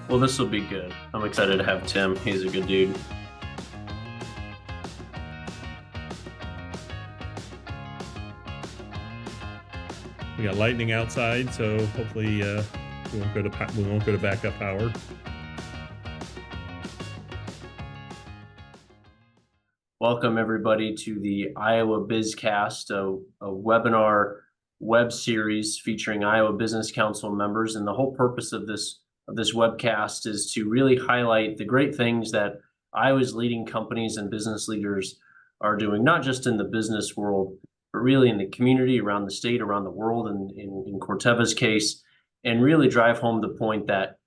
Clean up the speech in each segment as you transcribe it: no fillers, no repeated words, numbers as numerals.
Well, this will be good. I'm excited to have Tim. He's a good dude. We got lightning outside, so hopefully we won't go to backup power. Welcome everybody to the Iowa BizCast, a webinar web series featuring Iowa Business Council members. And the whole purpose of this webcast is to really highlight the great things that Iowa's leading companies and business leaders are doing, not just in the business world, but really in the community, around the state, around the world, and in Corteva's case, and really drive home the point that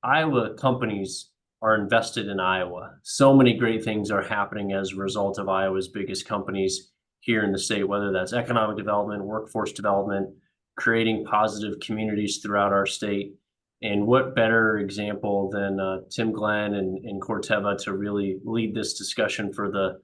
Iowa companies are invested in Iowa. So many great things are happening as a result of Iowa's biggest companies here in the state, whether that's economic development, workforce development, creating positive communities throughout our state. And what better example than Tim Glenn and Corteva to really lead this discussion for the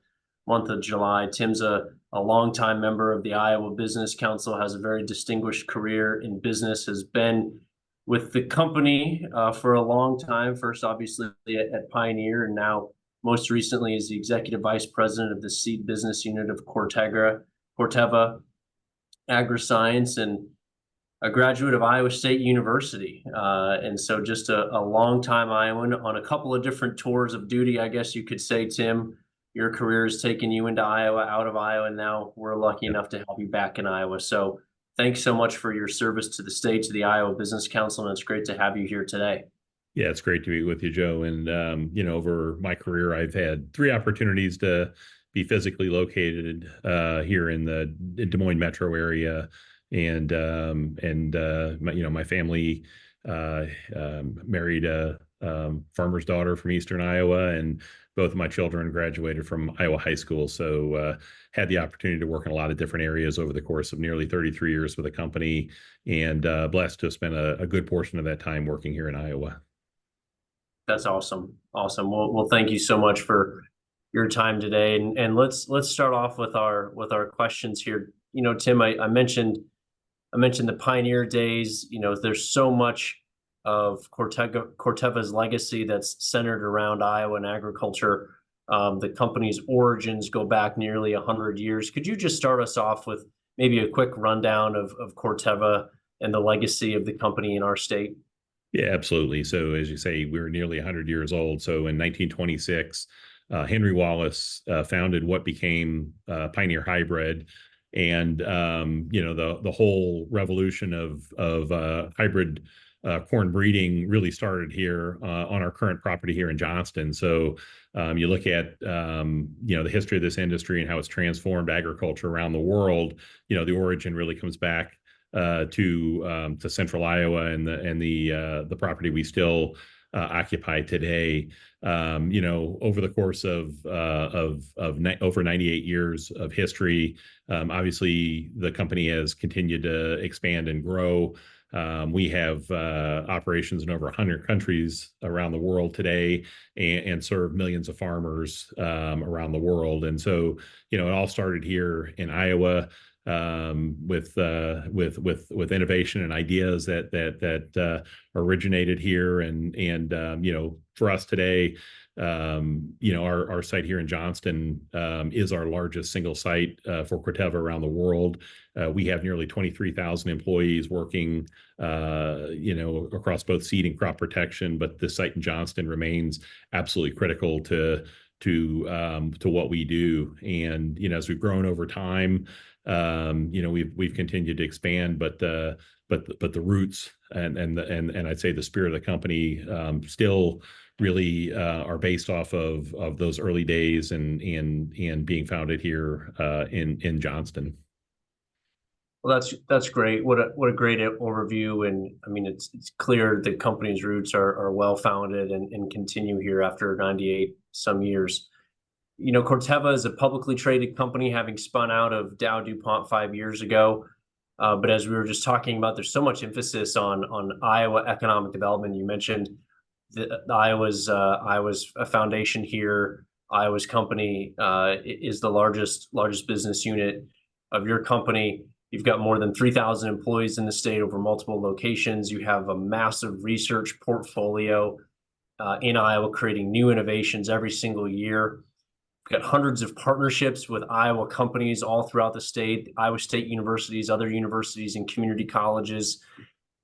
month of July. Tim's a longtime member of the Iowa Business Council, has a very distinguished career in business, has been with the company for a long time, first obviously at Pioneer, and now most recently as the Executive Vice President of the Seed Business Unit of Corteva Agriscience, and a graduate of Iowa State University. And so just a long-time Iowan on a couple of different tours of duty, I guess you could say, Tim. Your career has taken you into Iowa, out of Iowa, and now we're lucky enough to have you back in Iowa. So thanks so much for your service to the state, to the Iowa Business Council, and it's great to have you here today. Yeah, it's great to be with you, Joe. And over my career, I've had 3 opportunities to be physically located here in the Des Moines metro area, and my family married a farmer's daughter from Eastern Iowa, and both of my children graduated from Iowa high school. So had the opportunity to work in a lot of different areas over the course of nearly 33 years with the company, and blessed to have spent a good portion of that time working here in Iowa. That's awesome. Awesome. Well, thank you so much for your time today. And let's start off with our questions here. Tim, I mentioned the Pioneer days. There's so much of Corteva's legacy that's centered around Iowa and agriculture. The company's origins go back nearly 100 years. Could you just start us off with maybe a quick rundown of Corteva and the legacy of the company in our state? Yeah, absolutely. So as you say, we're nearly 100 years old. So in 1926, Henry Wallace founded what became Pioneer Hybrid. And the whole revolution of hybrid corn breeding really started here on our current property here in Johnston. So you look at the history of this industry and how it's transformed agriculture around the world. The origin really comes back to Central Iowa and the property we still occupy today. Over the course of over 98 years of history, obviously the company has continued to expand and grow. We have operations in over 100 countries around the world today, and serve millions of farmers around the world. And so, it all started here in Iowa, with innovation and ideas that originated here, and for us today, our site here in Johnston is our largest single site for Corteva around the world. We have nearly 23,000 employees working across both seed and crop protection, but the site in Johnston remains absolutely critical to what we do. And as we've grown over time, we've continued to expand, but the roots and I'd say the spirit of the company still really are based off of those early days and being founded here in Johnston. Well, that's great. What a great overview. And I mean, it's clear the company's roots are well founded and continue here after 98 some years. Corteva is a publicly traded company, having spun out of Dow DuPont 5 years ago. But as we were just talking about, there's so much emphasis on Iowa economic development. You mentioned Iowa's a foundation here. Iowa's company is the largest business unit of your company. You've got more than 3,000 employees in the state over multiple locations. You have a massive research portfolio in Iowa, creating new innovations every single year. We've got hundreds of partnerships with Iowa companies all throughout the state, Iowa State universities, other universities, and community colleges.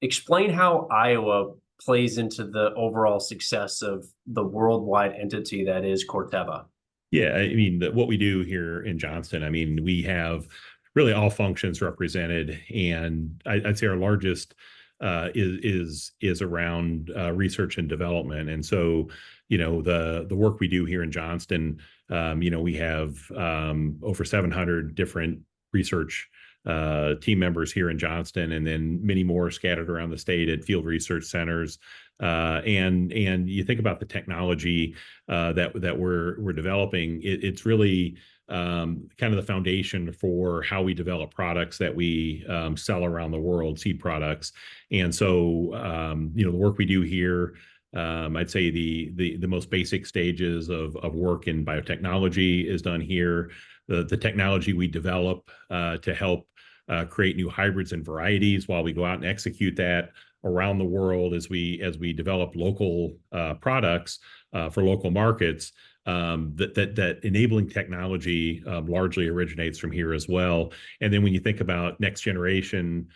Explain how Iowa plays into the overall success of the worldwide entity that is Corteva. Yeah, I mean, what we do here in Johnston, I mean, we have really all functions represented, and I'd say our largest is around research and development. And so, the work we do here in Johnston, we have over 700 different research team members here in Johnston, and then many more scattered around the state at field research centers. And you think about the technology that we're developing, it's really kind of the foundation for how we develop products that we sell around the world, seed products. And so, the work we do here, I'd say the most basic stages of work in biotechnology is done here. The technology we develop to help create new hybrids and varieties while we go out and execute that around the world as we develop local products for local markets. That enabling technology largely originates from here as well. And then when you think about next generation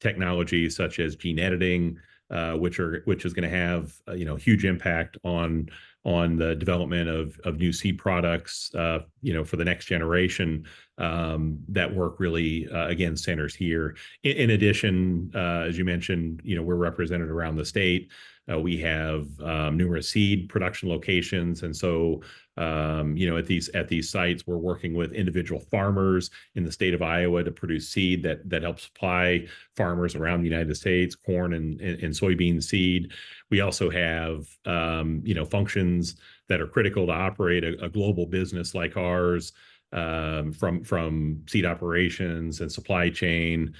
technologies such as gene editing, which is going to have huge impact on the development of new seed products, for the next generation. That work really, again, centers here. In addition, as you mentioned, we're represented around the state. We have numerous seed production locations, and so at these sites, we're working with individual farmers in the state of Iowa to produce seed that helps supply farmers around the United States, corn and soybean seed. We also have functions that are critical to operate a global business like ours, from seed operations and supply chain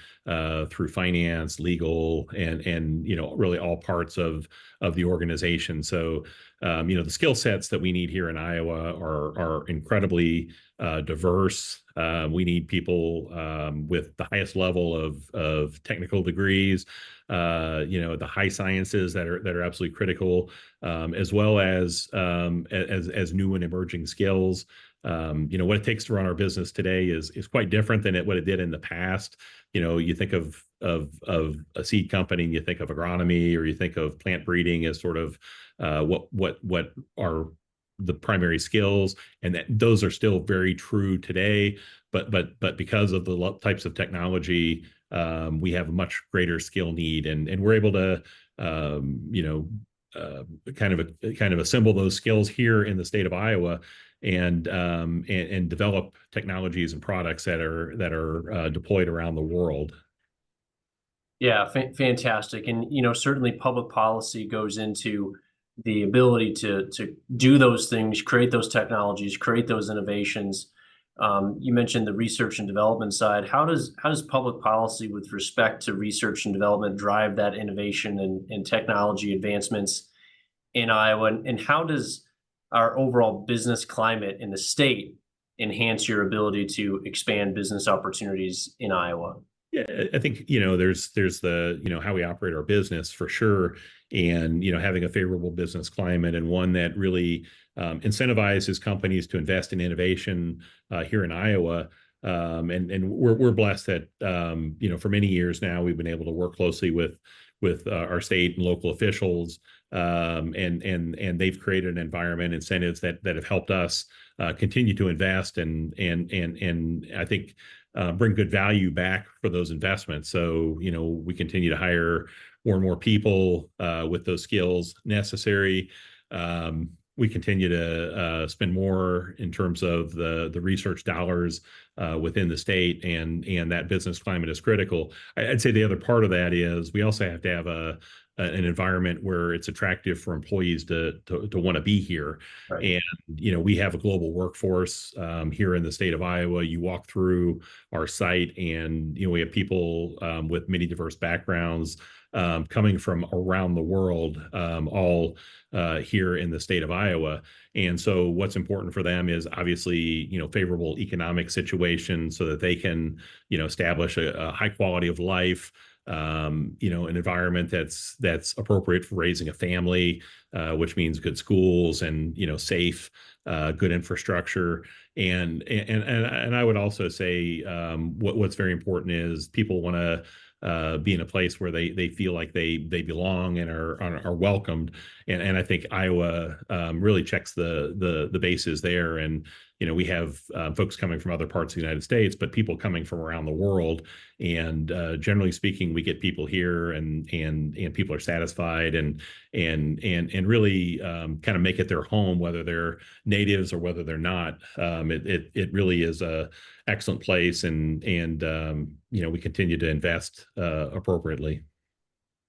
through finance, legal, and really all parts of the organization. So the skill sets that we need here in Iowa are incredibly diverse. We need people with the highest level of technical degrees, the high sciences that are absolutely critical, as well as new and emerging skills. What it takes to run our business today is quite different than what it did in the past. You think of a seed company, and you think of agronomy, or you think of plant breeding as sort of what are the primary skills, and that those are still very true today. But because of the types of technology, we have a much greater skill need, and we're able to kind of assemble those skills here in the state of Iowa, and develop technologies and products that are deployed around the world. Yeah, fantastic. And, certainly public policy goes into the ability to do those things, create those technologies, create those innovations. You mentioned the research and development side. How does public policy with respect to research and development drive that innovation and technology advancements in Iowa? And how does our overall business climate in the state enhance your ability to expand business opportunities in Iowa? Yeah, I think there's the how we operate our business for sure, and having a favorable business climate, and one that really incentivizes companies to invest in innovation here in Iowa. And we're blessed that for many years now we've been able to work closely with our state and local officials, and they've created an environment, incentives that have helped us continue to invest and I think bring good value back for those investments. So we continue to hire more and more people with those skills necessary. We continue to spend more in terms of the research dollars within the state, and that business climate is critical. I'd say the other part of that is we also have to have an environment where it's attractive for employees to want to be here. Right. And we have a global workforce here in the state of Iowa. You walk through our site, and we have people with many diverse backgrounds coming from around the world, all here in the state of Iowa. And so what's important for them is obviously, favorable economic situation so that they can, establish a high quality of life, an environment that's appropriate for raising a family, which means good schools and safe, good infrastructure. And I would also say what's very important is people want to be in a place where they feel like they belong and are welcomed. And I think Iowa really checks the bases there. And we have folks coming from other parts of the United States, but people coming from around the world. And generally speaking, we get people here, and people are satisfied and really kind of make it their home, whether they're natives or whether they're not. It really is a excellent place, and we continue to invest appropriately.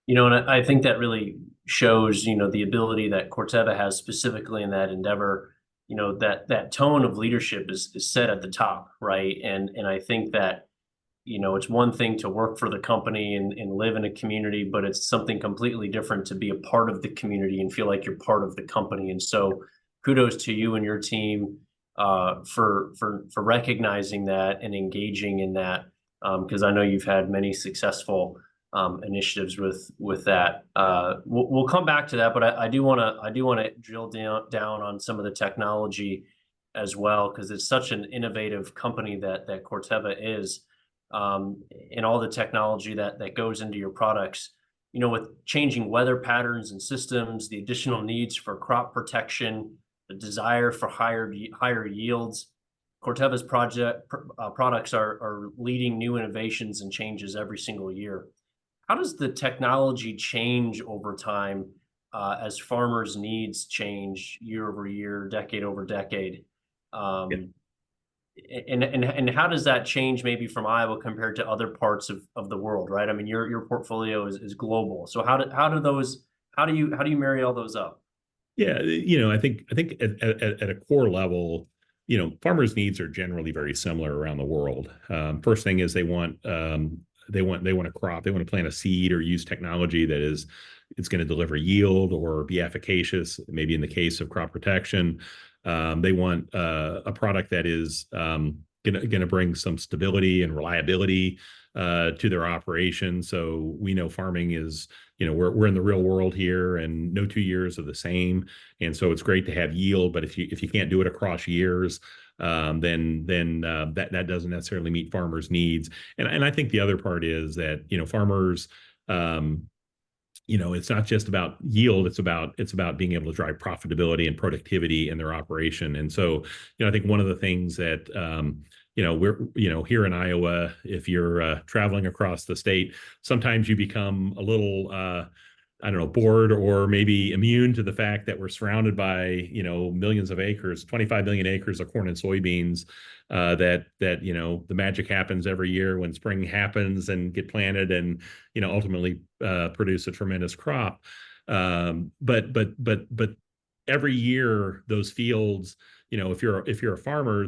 And I think that really shows, the ability that Corteva has specifically in that endeavor. That tone of leadership is set at the top, right? And I think that, it's one thing to work for the company and live in a community, but it's something completely different to be a part of the community and feel like you're part of the company. And so kudos to you and your team for recognizing that and engaging in that, because I know you've had many successful initiatives with that. We'll come back to that, but I do want to drill down on some of the technology as well, because it's such an innovative company that Corteva is, and all the technology that goes into your products. With changing weather patterns and systems, the additional needs for crop protection, the desire for higher yields, Corteva's products are leading new innovations and changes every single year. How does the technology change over time as farmers' needs change year over year, decade over decade? Yeah. And how does that change maybe from Iowa compared to other parts of the world, right? I mean, your portfolio is global. So how do you marry all those up? Yeah, I think at a core level, farmers' needs are generally very similar around the world. First thing is they want a crop, they want to plant a seed or use technology that it's going to deliver yield or be efficacious. Maybe in the case of crop protection, they want a product that is going to bring some stability and reliability to their operation. So we know farming is, we're in the real world here, and no 2 years are the same. And so it's great to have yield, but if you can't do it across years, then that doesn't necessarily meet farmers' needs. And I think the other part is that farmers, it's not just about yield, it's about being able to drive profitability and productivity in their operation. And so I think one of the things that we're here in Iowa, if you're traveling across the state, sometimes you become a little I don't know, bored or maybe immune to the fact that we're surrounded by, millions of acres, 25 million acres of corn and soybeans, that the magic happens every year when spring happens and get planted and, ultimately produce a tremendous crop. But every year those fields, if you're a farmer,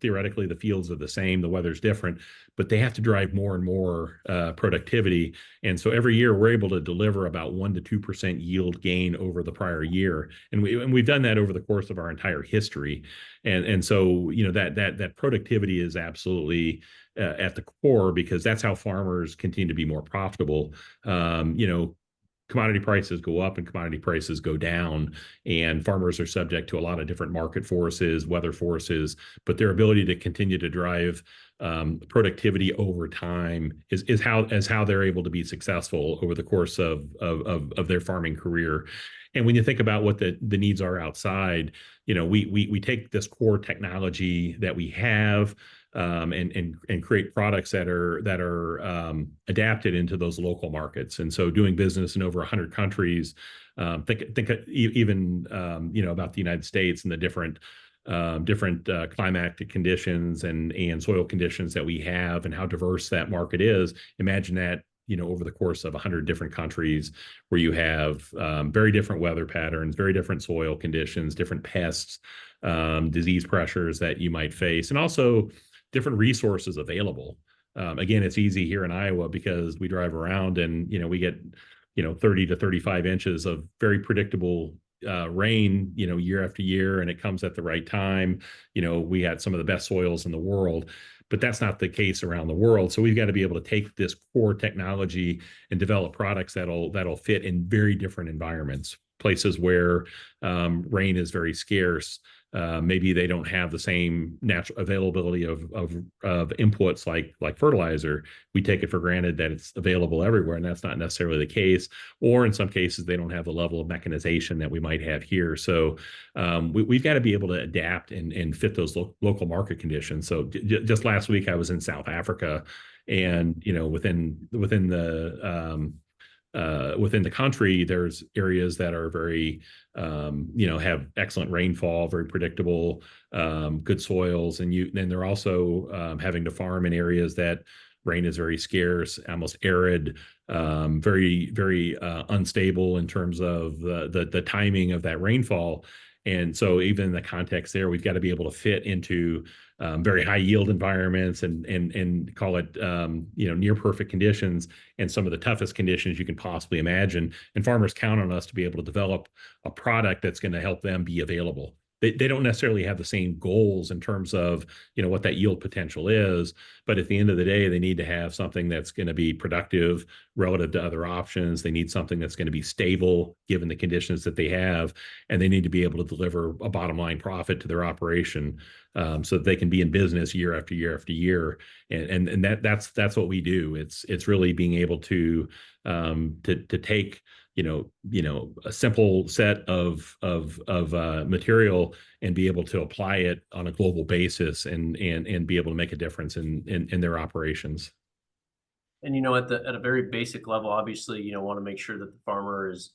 theoretically the fields are the same, the weather's different, but they have to drive more and more productivity. And so every year we're able to deliver about 1 to 2% yield gain over the prior year. And we've done that over the course of our entire history. And so, that productivity is absolutely at the core, because that's how farmers continue to be more profitable. Commodity prices go up and commodity prices go down, and farmers are subject to a lot of different market forces, weather forces, but their ability to continue to drive productivity over time is how they're able to be successful over the course of their farming career. And when you think about what the needs are outside, we take this core technology that we have, and create products that are adapted into those local markets. And so doing business in over 100 countries, think even about the United States and the different climatic conditions and soil conditions that we have, and how diverse that market is. Imagine that over the course of 100 different countries, where you have very different weather patterns, very different soil conditions, different pests, disease pressures that you might face, and also different resources available. Again, it's easy here in Iowa because we drive around and we get 30 to 35 inches of very predictable rain year after year, and it comes at the right time. We had some of the best soils in the world. but that's not the case around the world. So we've got to be able to take this core technology and develop products that'll fit in very different environments. Places where rain is very scarce, maybe they don't have the same natural availability of inputs like fertilizer. We take it for granted that it's available everywhere, and that's not necessarily the case. Or in some cases, they don't have the level of mechanization that we might have here. So we've got to be able to adapt and fit those local market conditions. So just last week, I was in South Africa, and within the country, there's areas that are very, have excellent rainfall, very predictable, good soils, and then they're also having to farm in areas that rain is very scarce, almost arid, very, very unstable in terms of the timing of that rainfall. And so even in the context there, we've got to be able to fit into very high yield environments and call it near perfect conditions and some of the toughest conditions you can possibly imagine. And farmers count on us to be able to develop a product that's going to help them be available. They don't necessarily have the same goals in terms of what that yield potential is, but at the end of the day, they need to have something that's going to be productive relative to other options. They need something that's going to be stable given the conditions that they have, and they need to be able to deliver a bottom line profit to their operation, so that they can be in business year after year after year. And that's what we do. It's really being able to take a simple set of material and be able to apply it on a global basis and be able to make a difference in their operations. And at a very basic level, obviously, want to make sure that the farmer is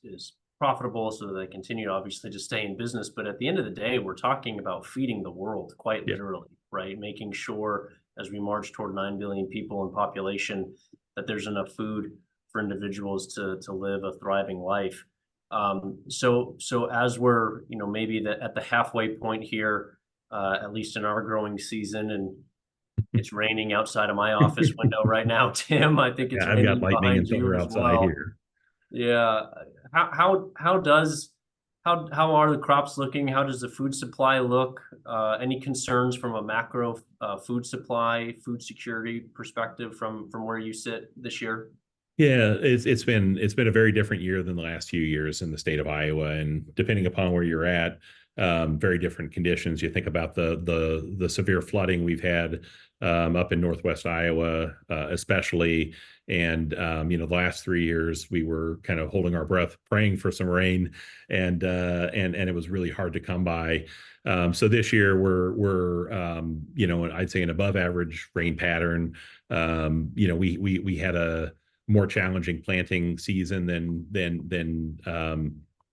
profitable so that they continue obviously to stay in business. But at the end of the day, we're talking about feeding the world quite Yeah. literally, right? Making sure as we march toward 9 billion people in population that there's enough food for individuals to live a thriving life. So as we're maybe at the halfway point here, at least in our growing season, and it's raining outside of my office window right now, Tim. I think it's Yeah, I've got raining lightning behind and you thunder as outside well. here. Yeah. How are the crops looking? How does the food supply look? Any concerns from a macro food supply, food security perspective from where you sit this year? Yeah, it's been a very different year than the last few years in the state of Iowa, and depending upon where you're at, very different conditions. You think about the severe flooding we've had up in northwest Iowa, especially, and the last 3 years we were kind of holding our breath, praying for some rain, and it was really hard to come by. So this year we're I'd say an above average rain pattern. We had a more challenging planting season than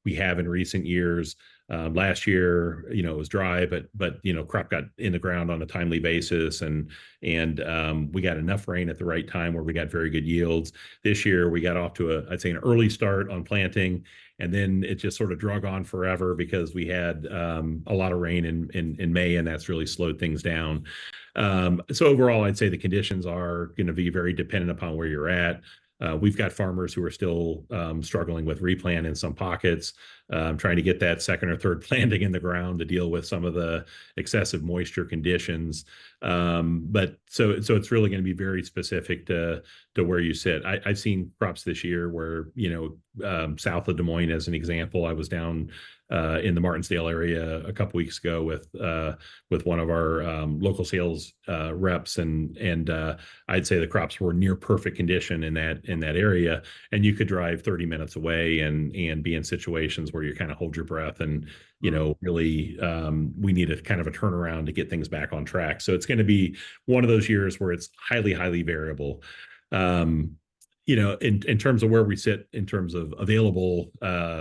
we have in recent years. Last year, it was dry, but crop got in the ground on a timely basis, and we got enough rain at the right time where we got very good yields. This year, we got off to I'd say an early start on planting, and then it just sort of drug on forever because we had a lot of rain in May, and that's really slowed things down. So overall, I'd say the conditions are going to be very dependent upon where you're at. We've got farmers who are still struggling with replant in some pockets, trying to get that second or third planting in the ground to deal with some of the excessive moisture conditions. But so it's really going to be very specific to where you sit. I've seen crops this year where, south of Des Moines, as an example, I was down in the Martinsdale area a couple weeks ago with one of our local sales reps, and I'd say the crops were near perfect condition in that area, and you could drive 30 minutes away and be in situations where you kind of hold your breath and really we need a kind of a turnaround to get things back on track. So it's going to be one of those years where it's highly variable. In terms of where we sit in terms of available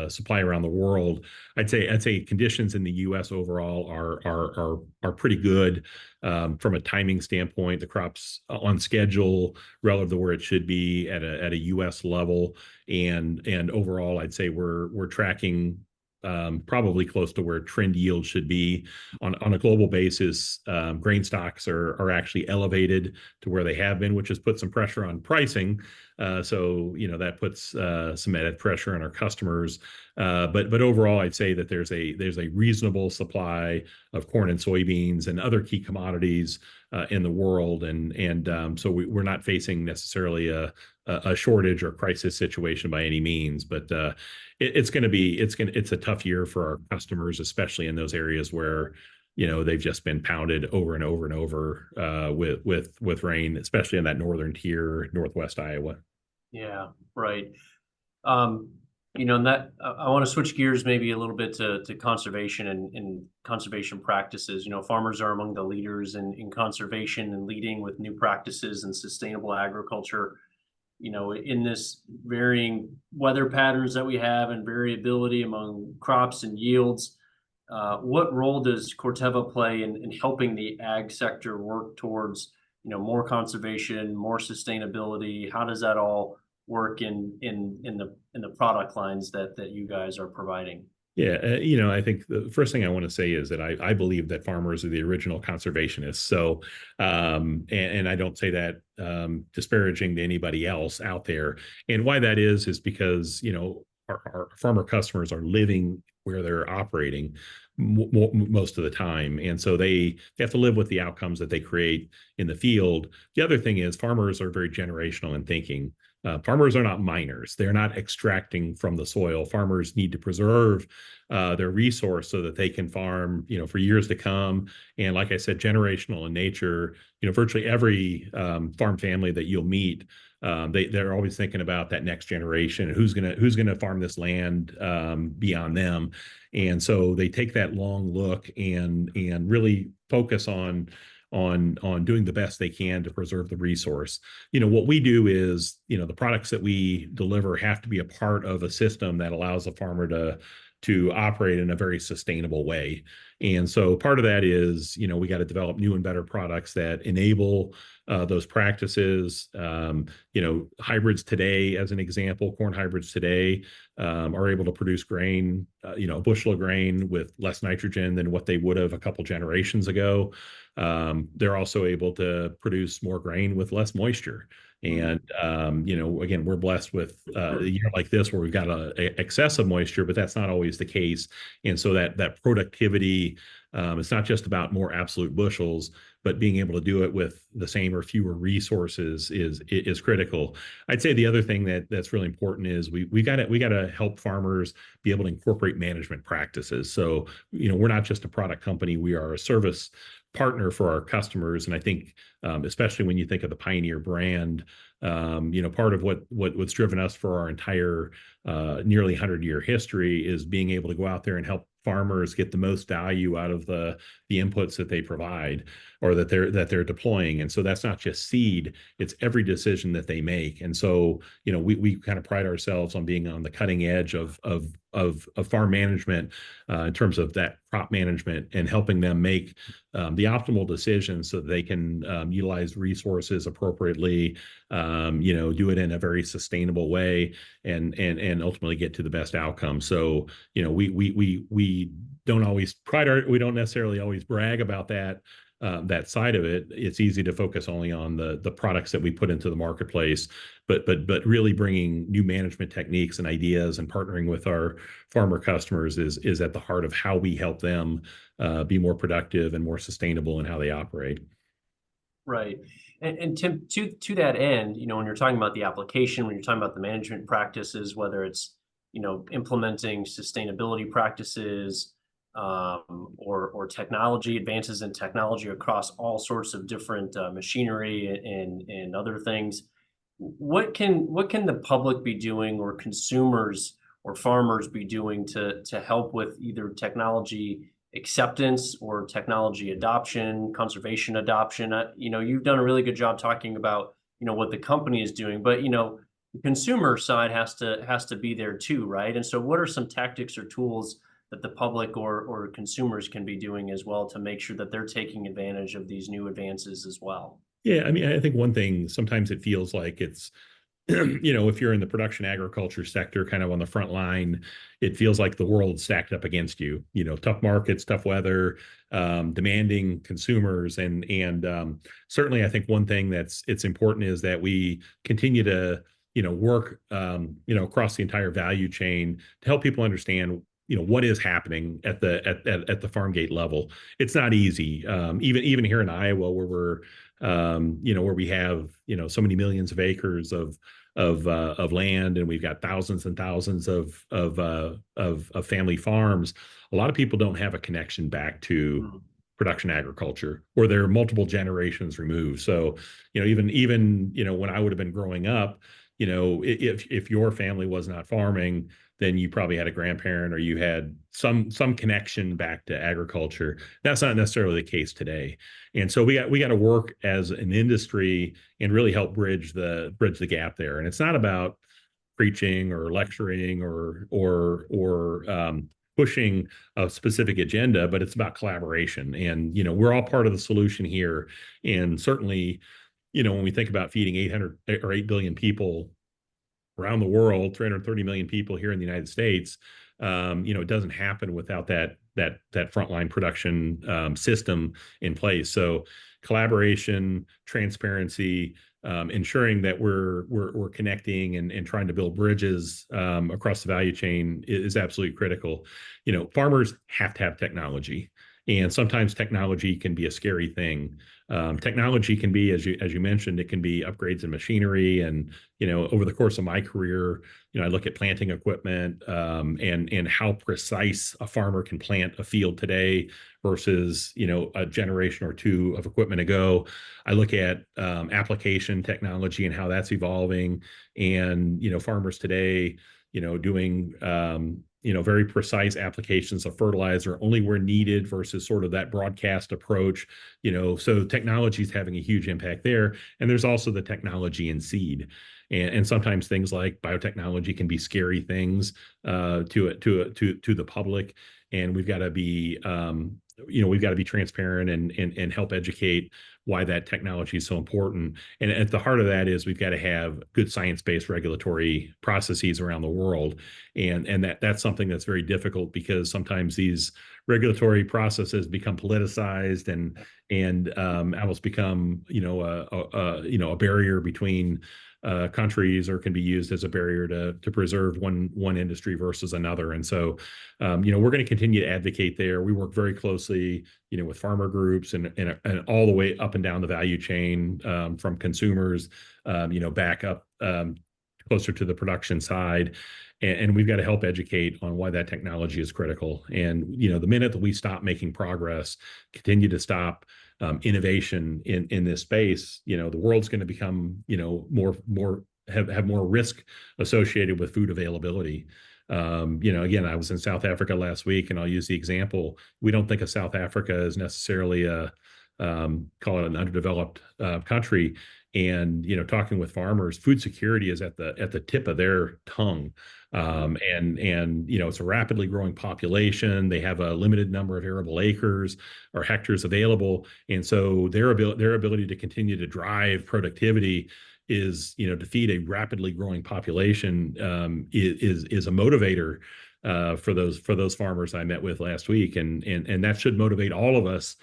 supply around the world, I'd say conditions in the U.S. overall are pretty good from a timing standpoint. The crop's on schedule relative to where it should be at a U.S. level, and overall, I'd say we're tracking probably close to where trend yield should be on a global basis. Grain stocks are actually elevated to where they have been, which has put some pressure on pricing. So, that puts some added pressure on our customers. But overall, I'd say that there's a reasonable supply of corn and soybeans and other key commodities in the world, and so we're not facing necessarily a shortage or crisis situation by any means. But it's a tough year for our customers, especially in those areas where they've just been pounded over and over and over with rain, especially in that northern tier, northwest Iowa. Yeah, right. Um, and that I want to switch gears maybe a little bit to conservation and conservation practices. Farmers are among the leaders in conservation and leading with new practices and sustainable agriculture. In this varying weather patterns that we have and variability among crops and yields, what role does Corteva play in helping the ag sector work towards, more conservation, more sustainability? How does that all work in the product lines that you guys are providing? Yeah, I think the first thing I want to say is that I believe that farmers are the original conservationists. So, and I don't say that disparaging to anybody else out there. And why that is because our farmer customers are living where they're operating most of the time, and so they have to live with the outcomes that they create in the field. The other thing is farmers are very generational in thinking. Farmers are not miners. They're not extracting from the soil. Farmers need to preserve their resource so that they can farm, for years to come. And like I said, generational in nature. Virtually every farm family that you'll meet, they're always thinking about that next generation, who's gonna farm this land beyond them. And so they take that long look and really focus on doing the best they can to preserve the resource. What we do is, the products that we deliver have to be a part of a system that allows a farmer to operate in a very sustainable way. And so part of that is, we got to develop new and better products that enable those practices. Hybrids today, as an example, corn hybrids today are able to produce grain, a bushel of grain with less nitrogen than what they would have a couple generations ago. They're also able to produce more grain with less moisture. And again, we're blessed with a year like this where we've got a excessive moisture, but that's not always the case. And so that productivity, it's not just about more absolute bushels, but being able to do it with the same or fewer resources is critical. I'd say the other thing that's really important is we got to help farmers be able to incorporate management practices. So we're not just a product company; we are a service partner for our customers. And I think, especially when you think of the Pioneer brand, part of what's driven us for our entire nearly 100-year history is being able to go out there and help farmers get the most value out of the inputs that they provide or that they're deploying. And so that's not just seed, it's every decision that they make. And so we kind of pride ourselves on being on the cutting edge of farm management in terms of that crop management and helping them make the optimal decisions so that they can utilize resources appropriately, do it in a very sustainable way, and ultimately get to the best outcome. So we don't necessarily always brag about that side of it. It's easy to focus only on the products that we put into the marketplace, but really bringing new management techniques and ideas and partnering with our farmer customers is at the heart of how we help them be more productive and more sustainable in how they operate. Right. And Tim, to that end, when you're talking about the application, when you're talking about the management practices, whether it's, implementing sustainability practices, or technology, advances in technology across all sorts of different machinery and other things, what can the public be doing, or consumers or farmers be doing to help with either technology acceptance or technology adoption, conservation adoption? You've done a really good job talking about what the company is doing, but the consumer side has to be there too, right? And so what are some tactics or tools that the public or consumers can be doing as well to make sure that they're taking advantage of these new advances as well? Yeah, I mean, I think one thing, sometimes it feels like it's if you're in the production agriculture sector, kind of on the front line, it feels like the world's stacked up against you. Tough markets, tough weather, demanding consumers, and certainly, I think one thing it's important is that we continue to work, across the entire value chain to help people understand, what is happening at the farm gate level. It's not easy. Even here in Iowa, where where we have, so many millions of acres of land, and we've got thousands and thousands of family farms. A lot of people don't have a connection back to Mm. production agriculture, or they're multiple generations removed. So, even when I would have been growing up, if your family was not farming, then you probably had a grandparent, or you had some connection back to agriculture. That's not necessarily the case today. And so we got to work as an industry and really help bridge the gap there. And it's not about preaching or lecturing or pushing a specific agenda, but it's about collaboration. And we're all part of the solution here. And certainly, when we think about feeding 800 or 8 billion people around the world, 330 million people here in the United States, it doesn't happen without that frontline production system in place. So collaboration, transparency, ensuring that we're connecting and trying to build bridges across the value chain is absolutely critical. Farmers have to have technology, and sometimes technology can be a scary thing. Technology can be, as you mentioned, it can be upgrades in machinery. And over the course of my career, I look at planting equipment, and how precise a farmer can plant a field today versus a generation or two of equipment ago. I look at application technology and how that's evolving, and farmers today, doing very precise applications of fertilizer only where needed versus sort of that broadcast approach. So technology is having a huge impact there. And there's also the technology in seed. And sometimes things like biotechnology can be scary things to the public. And we've got to be transparent and help educate why that technology is so important. And at the heart of that is we've got to have good science-based regulatory processes around the world. And that's something that's very difficult, because sometimes these regulatory processes become politicized and almost become a barrier between countries, or can be used as a barrier to preserve one industry versus another. And so we're going to continue to advocate there. We work very closely with farmer groups and all the way up and down the value chain, from consumers back up closer to the production side. And we've got to help educate on why that technology is critical. And the minute that we stop making progress, continue to stop innovation in this space, the world's going to become have more risk associated with food availability. Again, I was in South Africa last week, and I'll use the example. We don't think of South Africa as necessarily call it an underdeveloped country. And talking with farmers, food security is at the tip of their tongue. And it's a rapidly growing population. They have a limited number of arable acres or hectares available, and so their ability to continue to drive productivity is, to feed a rapidly growing population, is a motivator for those farmers I met with last week. And that should motivate all of us,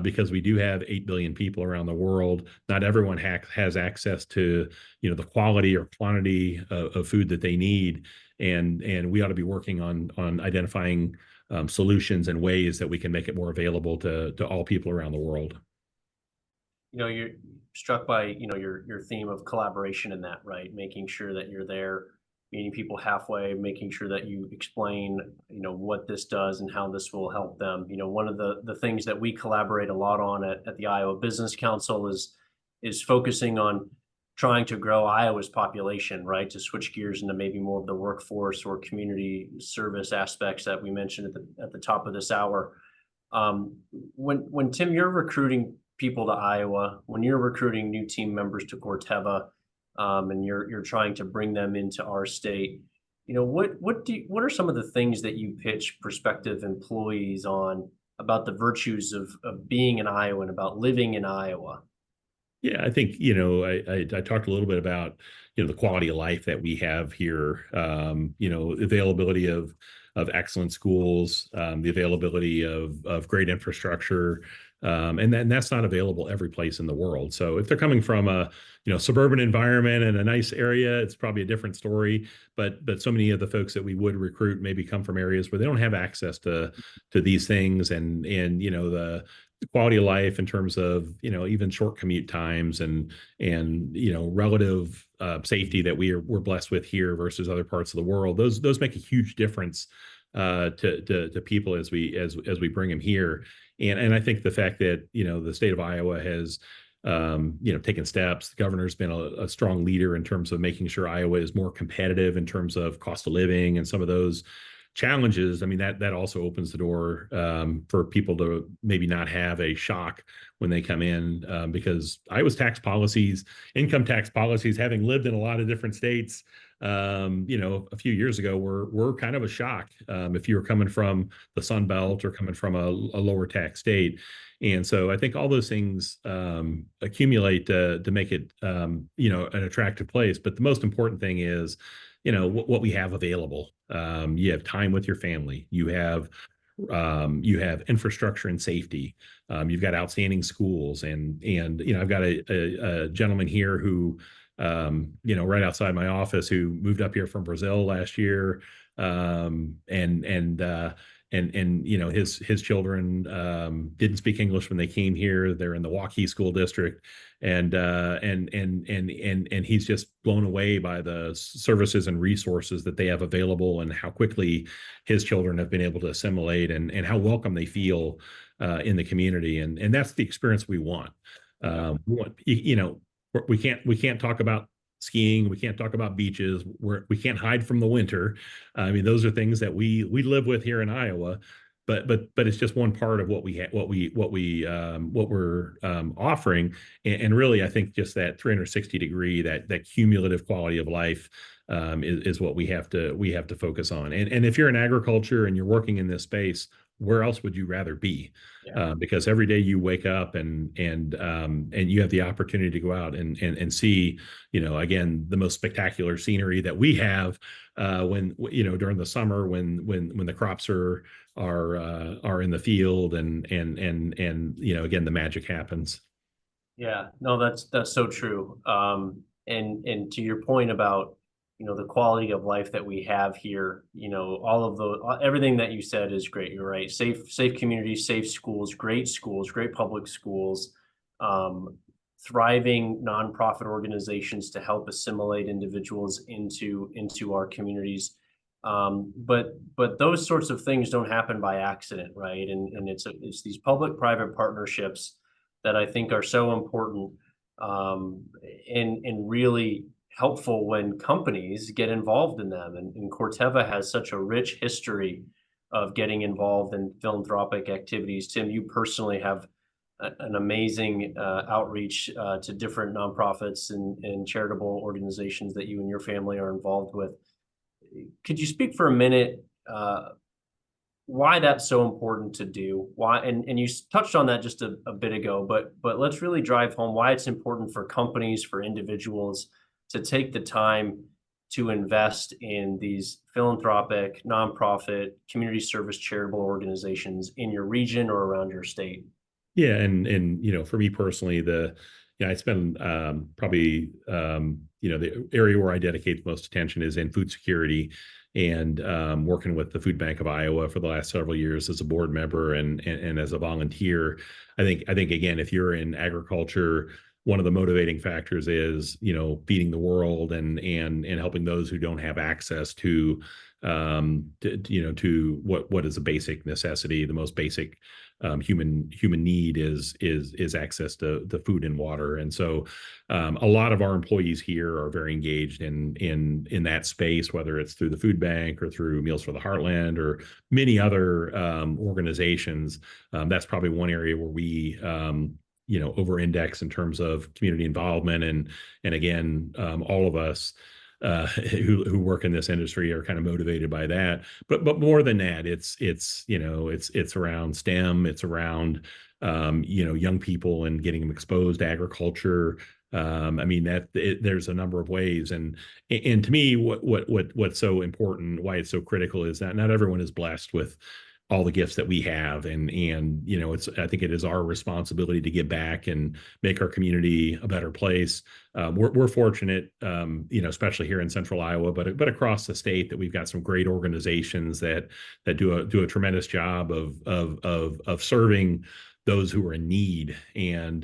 because we do have 8 billion people around the world. Not everyone has access to the quality or quantity of food that they need, and we ought to be working on identifying solutions and ways that we can make it more available to all people around the world. You're struck by your theme of collaboration in that, right? Making sure that you're there, meeting people halfway, making sure that you explain what this does and how this will help them. One of the things that we collaborate a lot on at the Iowa Business Council is focusing on trying to grow Iowa's population, right? To switch gears into maybe more of the workforce or community service aspects that we mentioned at the top of this hour. When Tim, you're recruiting people to Iowa, when you're recruiting new team members to Corteva, and you're trying to bring them into our state, what are some of the things that you pitch prospective employees on about the virtues of being in Iowa and about living in Iowa? Yeah, I think, I talked a little bit about, the quality of life that we have here, availability of excellent schools, the availability of great infrastructure, And that's not available every place in the world. So if they're coming from a suburban environment and a nice area, it's probably a different story. But so many of the folks that we would recruit maybe come from areas where they don't have access to these things, and the quality of life in terms of even short commute times and relative safety that we're blessed with here versus other parts of the world. Those make a huge difference to people as we bring them here. And I think the fact that the state of Iowa has taken steps. The governor's been a strong leader in terms of making sure Iowa is more competitive in terms of cost of living and some of those challenges. I mean, that also opens the door for people to maybe not have a shock when they come in, because Iowa's tax policies, income tax policies, having lived in a lot of different states, a few years ago were kind of a shock if you were coming from the Sun Belt or coming from a lower tax state. And so I think all those things accumulate to make it an attractive place. But the most important thing is what we have available. You have time with your family. You have infrastructure and safety. You've got outstanding schools, and I've got a gentleman here who right outside my office who moved up here from Brazil last year, and his children didn't speak English when they came here. They're in the Waukee School District, and he's just blown away by the services and resources that they have available, and how quickly his children have been able to assimilate, and how welcome they feel in the community, and that's the experience we want. We can't talk about skiing. We can't talk about beaches. We can't hide from the winter. I mean, those are things that we live with here in Iowa, but it's just one part of what we're offering. And really, I think just that 360-degree, that cumulative quality of life is what we have to focus on. And if you're in agriculture and you're working in this space, where else would you rather be? Yeah. Because every day you wake up and you have the opportunity to go out and see, again, the most spectacular scenery that we have when during the summer when the crops are in the field, and again, the magic happens. Yeah, no, that's so true. And to your point about the quality of life that we have here, all of everything that you said is great. You're right. Safe communities, safe schools, great public schools, thriving nonprofit organizations to help assimilate individuals into our communities. But those sorts of things don't happen by accident, right? And it's these public-private partnerships that I think are so important, and really helpful when companies get involved in them. And Corteva has such a rich history of getting involved in philanthropic activities. Tim, you personally have an amazing outreach to different nonprofits and charitable organizations that you and your family are involved with. Could you speak for a minute why that's so important to do? Why, and you touched on that just a bit ago, but let's really drive home why it's important for companies, for individuals to take the time to invest in these philanthropic, nonprofit, community service, charitable organizations in your region or around your state. Yeah, and for me personally, I spend probably the area where I dedicate the most attention is in food security, and working with the Food Bank of Iowa for the last several years as a board member and as a volunteer. I think again, if you're in agriculture, one of the motivating factors is feeding the world and helping those who don't have access to what is a basic necessity. The most basic human need is access to food and water. And so a lot of our employees here are very engaged in that space, whether it's through the food bank or through Meals for the Heartland or many other organizations. That's probably one area where we over-index in terms of community involvement, and again, all of us who work in this industry are kind of motivated by that. But more than that, it's around STEM. It's around young people and getting them exposed to agriculture. I mean there's a number of ways, and to me, what's so important, why it's so critical, is that not everyone is blessed with all the gifts that we have. And I think it is our responsibility to give back and make our community a better place. We're fortunate, especially here in Central Iowa, but across the state, that we've got some great organizations that do a tremendous job of serving those who are in need. And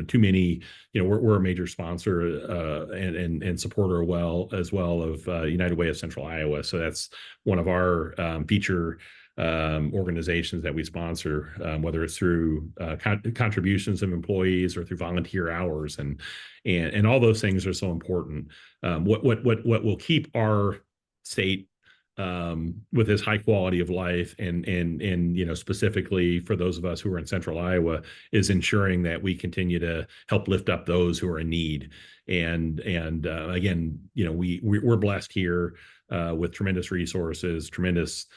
too many, we're a major sponsor and supporter as well of United Way of Central Iowa. So that's one of our feature organizations that we sponsor, whether it's through contributions of employees or through volunteer hours, and all those things are so important. What will keep our state with this high quality of life, and specifically for those of us who are in Central Iowa, is ensuring that we continue to help lift up those who are in need. And again, we're blessed here with tremendous resources, tremendous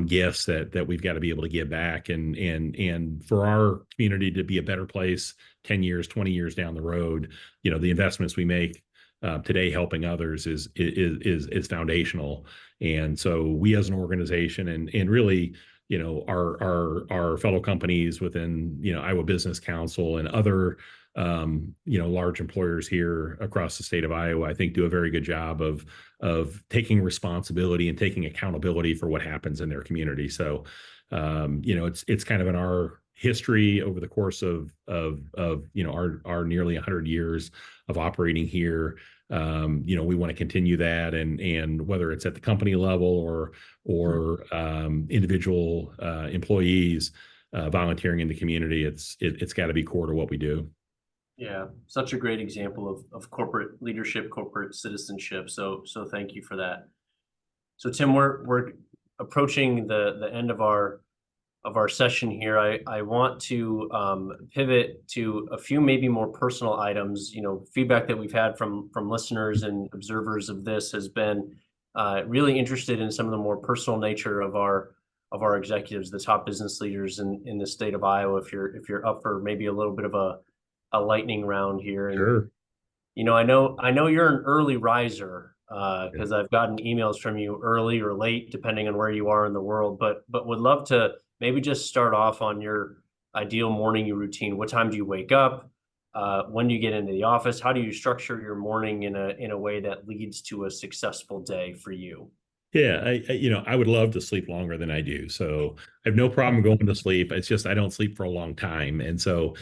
gifts that we've got to be able to give back, and for our community to be a better place 10 years, 20 years down the road. The investments we make today helping others is foundational. And so we as an organization, and really, our fellow companies within, Iowa Business Council and other, large employers here across the state of Iowa, I think do a very good job of taking responsibility and taking accountability for what happens in their community. So, it's kind of in our history over the course of our nearly 100 years of operating here. We want to continue that, and whether it's at the company level or individual employees volunteering in the community, it's got to be core to what we do. Yeah, such a great example of corporate leadership, corporate citizenship. So thank you for that. So Tim, we're approaching the end of our session here. I want to pivot to a few maybe more personal items. Feedback that we've had from listeners and observers of this has been really interested in some of the more personal nature of our executives, the top business leaders in the state of Iowa. If you're up for maybe a little bit of a lightning round here. And Sure. I know you're an early riser, because I've gotten emails from you early or late, depending on where you are in the world, but would love to maybe just start off on your ideal morning routine. What time do you wake up? When do you get into the office? How do you structure your morning in a way that leads to a successful day for you? Yeah, I would love to sleep longer than I do. So I have no problem going to sleep. It's just I don't sleep for a long time. And so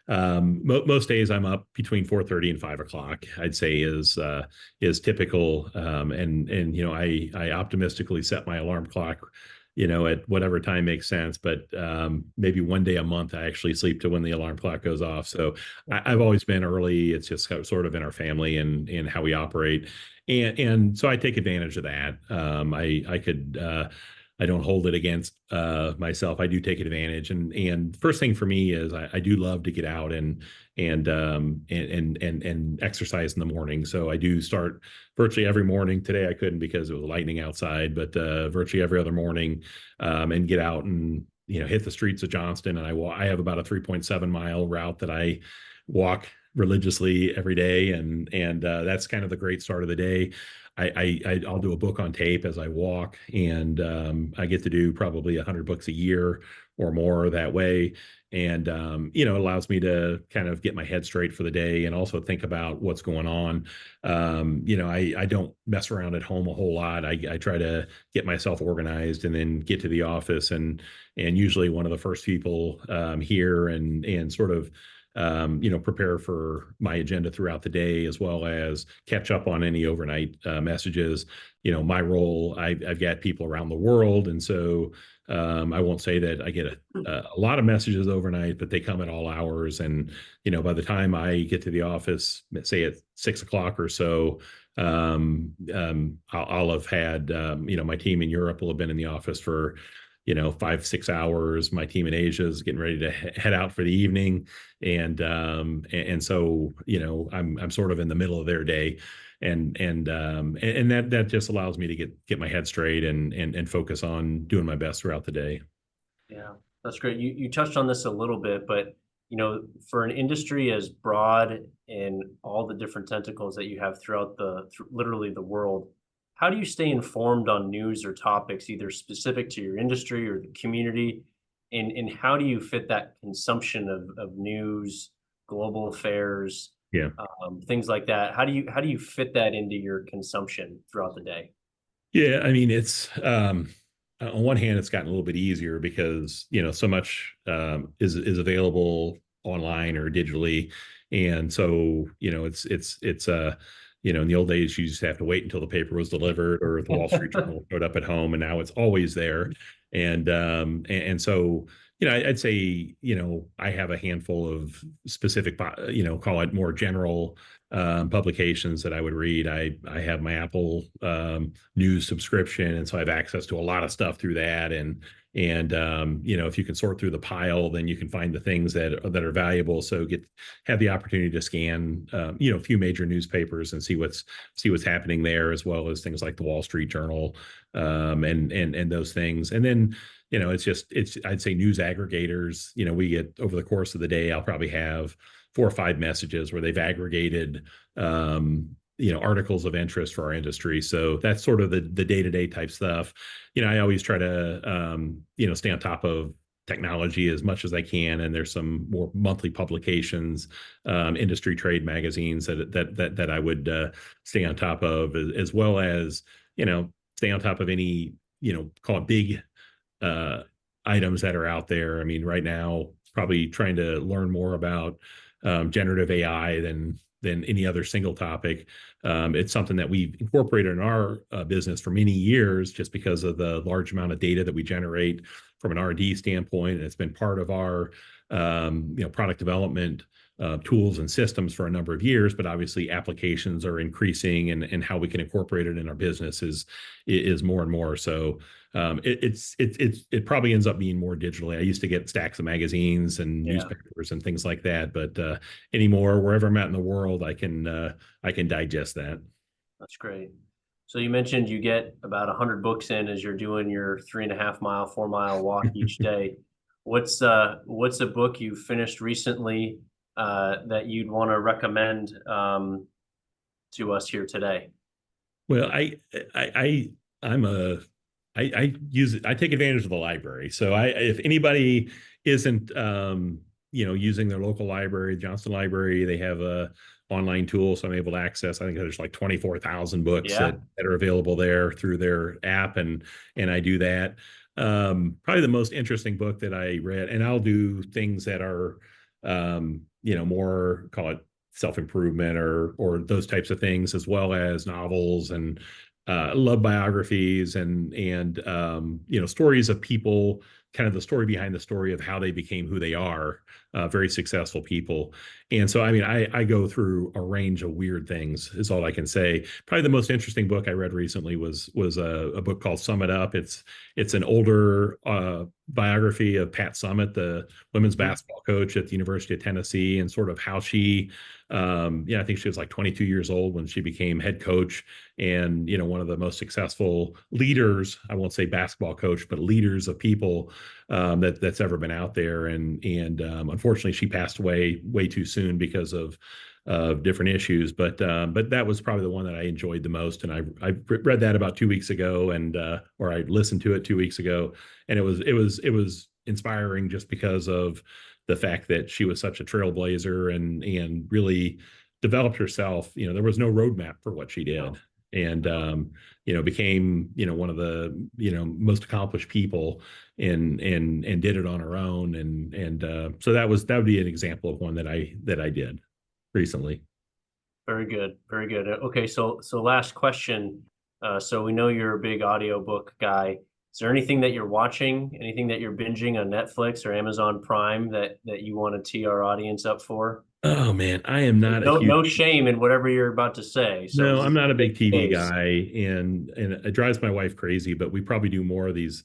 most days I'm up between 4:30 and 5 o'clock, I'd say is typical. I optimistically set my alarm clock, at whatever time makes sense. But maybe one day a month, I actually sleep to when the alarm clock goes off. So I've always been early. It's just sort of in our family and how we operate. And so I take advantage of that. I don't hold it against myself. I do take advantage. And first thing for me is I do love to get out and exercise in the morning. So I do start virtually every morning. Today I couldn't because it was lightning outside, but virtually every other morning, and get out and hit the streets of Johnston. And I have about a 3.7 mile route that I walk religiously every day, and that's kind of the great start of the day. I'll do a book on tape as I walk, and I get to do probably 100 books a year or more that way. And it allows me to kind of get my head straight for the day and also think about what's going on. I don't mess around at home a whole lot. I try to get myself organized and then get to the office, and usually one of the first people here, and sort of prepare for my agenda throughout the day, as well as catch up on any overnight messages. My role, I've got people around the world. And so I won't say that I get a lot of messages overnight, but they come at all hours. And, by the time I get to the office, say at 6 o'clock or so, I'll have had, my team in Europe will have been in the office for 5, 6 hours. My team in Asia is getting ready to head out for the evening. And so, I'm sort of in the middle of their day, and that just allows me to get my head straight and focus on doing my best throughout the day. Yeah, that's great. You touched on this a little bit, but for an industry as broad and all the different tentacles that you have throughout literally the world, how do you stay informed on news or topics, either specific to your industry or the community? And how do you fit that consumption of news, global affairs, Yeah. things like that? How do you fit that into your consumption throughout the day? Yeah, I mean, it's on one hand, it's gotten a little bit easier because so much is available online or digitally, and so in the old days you just have to wait until the paper was delivered or the Wall Street Journal showed up at home, and now it's always there, and so I'd say I have a handful of specific call it more general publications that I would read. I have my Apple news subscription, and so I have access to a lot of stuff through that. And if you can sort through the pile, then you can find the things that are valuable. So have the opportunity to scan a few major newspapers and see what's happening there, as well as things like the Wall Street Journal and those things. And then it's I'd say news aggregators. We get over the course of the day, I'll probably have 4 or 5 messages where they've aggregated articles of interest for our industry. So that's sort of the day-to-day type stuff. I always try to stay on top of technology as much as I can, and there's some more monthly publications, industry trade magazines that I would stay on top of, as well as stay on top of any call it big items that are out there. I mean, right now, probably trying to learn more about generative AI than any other single topic. It's something that we've incorporated in our business for many years, just because of the large amount of data that we generate from an R&D standpoint. And it's been part of our product development tools and systems for a number of years, but obviously applications are increasing, and how we can incorporate it in our business is more and more. So it probably ends up being more digitally. I used to get stacks of magazines and Yeah, newspapers and things like that, but anymore, wherever I'm at in the world, I can digest that. that's great. So you mentioned you get about 100 books in as you're doing your 3.5 mile, 4 mile walk each day. What's a book you finished recently that you'd want to recommend to us here today? Well, I'm a I use it. I take advantage of the library. So if anybody isn't using their local library, Johnston Library, they have a online tool, so I'm able to access. I think there's like 24,000 books Yeah. that are available there through their app, and I do that. Probably the most interesting book that I read, and I'll do things that are more, call it self-improvement or those types of things, as well as novels and love biographies and stories of people, kind of the story behind the story of how they became who they are, very successful people. And so, I mean, I go through a range of weird things, is all I can say. Probably the most interesting book I read recently was a book called Sum It Up. It's an older biography of Pat Summitt, the women's basketball coach at the University of Tennessee, and sort of how she, I think she was like 22 years old when she became head coach, and one of the most successful leaders, I won't say basketball coach, but leaders of people that's ever been out there. And unfortunately, she passed away way too soon because of different issues. But that was probably the one that I enjoyed the most. And I read that about 2 weeks ago, or I listened to it 2 weeks ago, and it was inspiring, just because of the fact that she was such a trailblazer and really developed herself. There was no roadmap for what she did. And became one of the most accomplished people, and did it on her own. And so that would be an example of one that I did recently. Very good. Very good. Okay, so last question. So we know you're a big audiobook guy. Is there anything that you're watching, anything that you're binging on Netflix or Amazon Prime that you want to tee our audience up for? Oh man, I am not a huge. No shame in whatever you're about to say. So No, this I'm is not a a big safe TV space. guy, and it drives my wife crazy. But we probably do more of these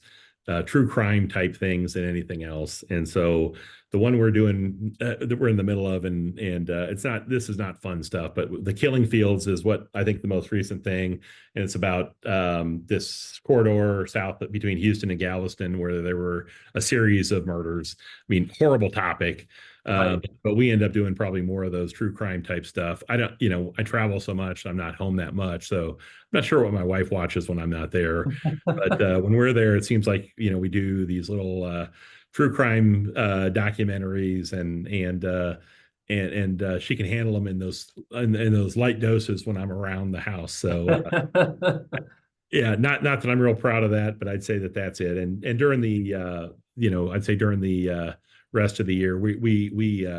true crime type things than anything else. And so the one we're doing that we're in the middle of, and this is not fun stuff, but the Killing Fields is what I think the most recent thing, and it's about this corridor south between Houston and Galveston where there were a series of murders. I mean, horrible topic. Right. But we end up doing probably more of those true crime type stuff. I don't, I travel so much, I'm not home that much, so I'm not sure what my wife watches when I'm not there. But when we're there, it seems like we do these little true crime documentaries, and she can handle them in those light doses when I'm around the house. So yeah, not that I'm real proud of that, but I'd say that that's it. And during the I'd say during the rest of the year, we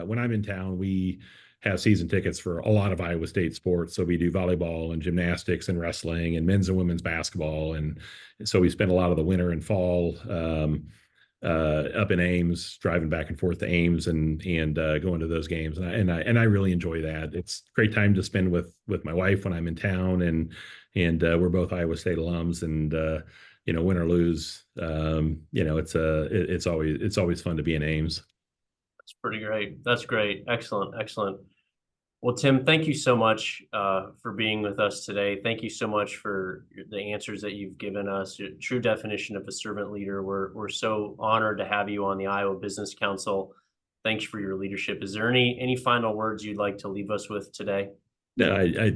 when I'm in town, we have season tickets for a lot of Iowa State sports. So we do volleyball and gymnastics and wrestling and men's and women's basketball, and so we spend a lot of the winter and fall up in Ames, driving back and forth to Ames and going to those games, and I really enjoy that. It's a great time to spend with my wife when I'm in town, and we're both Iowa State alums, and win or lose, it's always fun to be in Ames. That's pretty great. That's great. Excellent. Excellent. Well, Tim, thank you so much for being with us today. Thank you so much for the answers that you've given us. A true definition of a servant leader. We're so honored to have you on the Iowa Business Council. Thanks for your leadership. Is there any final words you'd like to leave us with today? No, I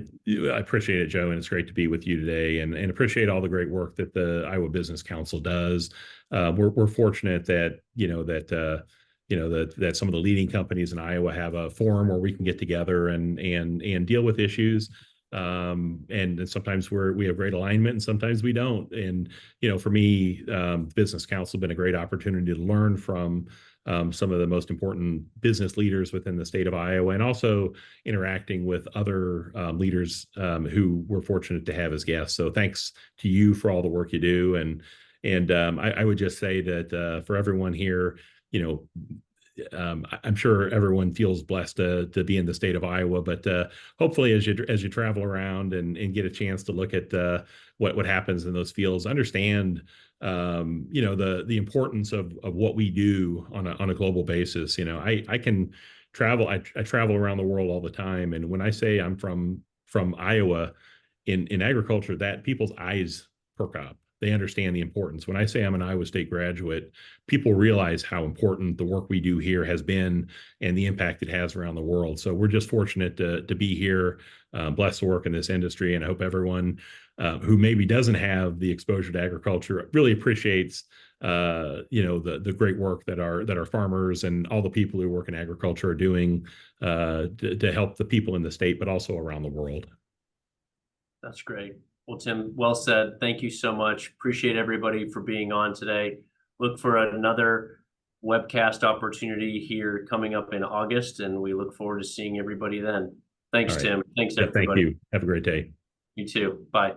appreciate it, Joe, and it's great to be with you today, and appreciate all the great work that the Iowa Business Council does. We're fortunate that that some of the leading companies in Iowa have a forum where we can get together and deal with issues. And sometimes we have great alignment, and sometimes we don't. And for me, Business Council has been a great opportunity to learn from some of the most important business leaders within the state of Iowa, and also interacting with other leaders who we're fortunate to have as guests. So thanks to you for all the work you do. And I would just say that for everyone here, I'm sure everyone feels blessed to be in the state of Iowa, but hopefully as you travel around and get a chance to look at what happens in those fields, understand the importance of what we do on a global basis. I can travel. I travel around the world all the time, and when I say I'm from Iowa in agriculture, that people's eyes perk up. They understand the importance. When I say I'm an Iowa State graduate, people realize how important the work we do here has been and the impact it has around the world. So we're just fortunate to be here, blessed to work in this industry, and I hope everyone who maybe doesn't have the exposure to agriculture really appreciates the great work that our farmers and all the people who work in agriculture are doing to help the people in the state, but also around the world. That's great. Well, Tim, well said. Thank you so much. Appreciate everybody for being on today. Look for another webcast opportunity here coming up in August, and we look forward to seeing everybody then. Thanks, All right. Tim. Thanks, Yeah, everybody. thank you. Have a great day. You too. Bye.